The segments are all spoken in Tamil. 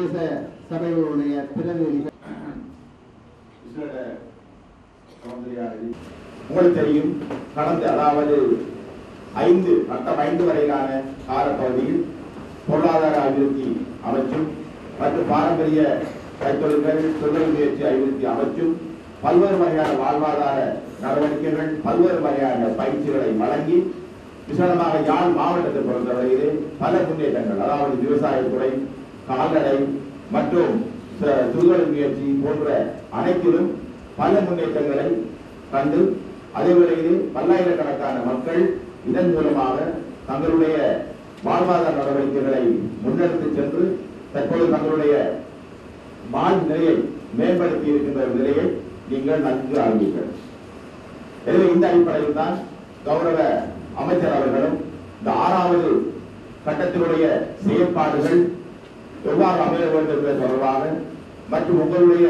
பிரதேச சபைகளுடைய பிரதிநிதிகள் உங்களுக்கு தெரியும், கடந்த அதாவது 5 வரையிலான காலப்பகுதியில் பொருளாதார அபிவிருத்தி அமைச்சும் மற்றும் பாரம்பரிய கைத்தொழில்கள் தொழில் முயற்சி அபிவிருத்தி அமைச்சும் பல்வேறு வகையான வாழ்வாதார நடவடிக்கைகள் பல்வேறு வகையான பயிற்சிகளை வழங்கி விசேடமாக யாழ் மாவட்டத்தை பொறுத்தவரையிலே பல முன்னேற்றங்கள், அதாவது விவசாயத்துறை, கால்நடை மற்றும் தொழில் முயற்சி போன்ற அனைத்திலும் பல முன்னேற்றங்களை கண்டு அதே வேளையிலே பல்லாயிரக்கணக்கான மக்கள் இதன் மூலமாக தங்களுடைய வாழ்வாதார நடவடிக்கைகளை முன்னெடுத்து சென்று தற்போது தங்களுடைய வாழ் நிலையை மேம்படுத்தி இருக்கின்ற நிலையை நீங்கள் நன்கு அறிவீர்கள். எனவே இந்த அடிப்படையில் தான் கௌரவ அமைச்சர் அவர்களும் இந்த 6வது கட்டத்தினுடைய செயற்பாடுகள் எவ்வாறு அமைய வேண்டும் என்பது தொடர்பாக மற்றும் உங்களுடைய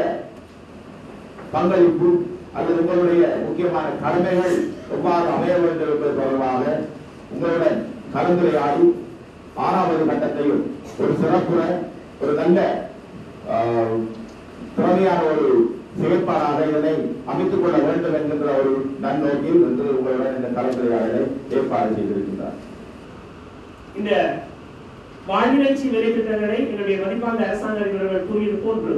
பங்களிப்பு அல்லது உங்களுடைய முக்கியமான கடமைகள் எவ்வாறு அமைய வேண்டும் என்பது தொடர்பாக உங்களுடன் கலந்துரையாடி 6வது கட்டத்தையும் ஒரு சிறப்புற ஒரு நல்ல திறமையான ஒரு செயற்பாடாக இதனை அமைத்துக் கொள்ள வேண்டும் என்கின்ற ஒரு நன்னோக்கில் இன்று உங்களுடன் இந்த கலந்துரையாடலை ஏற்பாடு செய்திருக்கின்றார். இந்த வாழ்நிலைச்சி வேலை திட்டங்களை என்னுடைய மதிப்பான அரசாங்க அதிகாரிகள் கூறியது போன்று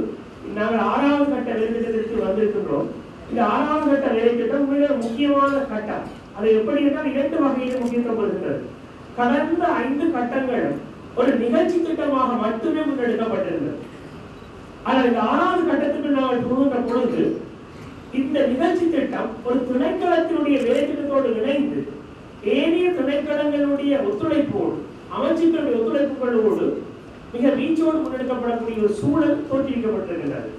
நாங்கள் 6வது கட்ட வேலை திட்டத்திற்கு வந்திருக்கின்றோம். இந்த 6வது கட்ட வேலை திட்டம் மிக முக்கியமான கட்டம். அது எப்படி என்றால் 2 வகையில் முக்கியத்துவம் பெறுகிறது. கடந்த 5 கட்டங்களும் ஒரு நிகழ்ச்சி திட்டமாக மட்டுமே முன்னெடுக்கப்பட்டிருந்தது. ஆனால் இந்த 6வது கட்டத்துக்கு நாங்கள் புகுந்த பொழுது இந்த நிகழ்ச்சி திட்டம் ஒரு திணைக்களத்தினுடைய வேலை திட்டத்தோடு இணைந்து ஏனைய திணைக்களங்களுடைய ஒத்துழைப்போடு அமைச்சுக்களுடைய ஒத்துழைப்புகளோடு மிக வீச்சோடு முன்னெடுக்கப்படக்கூடிய ஒரு சூழல் தோற்றுவிக்கப்பட்டிருக்கிறது.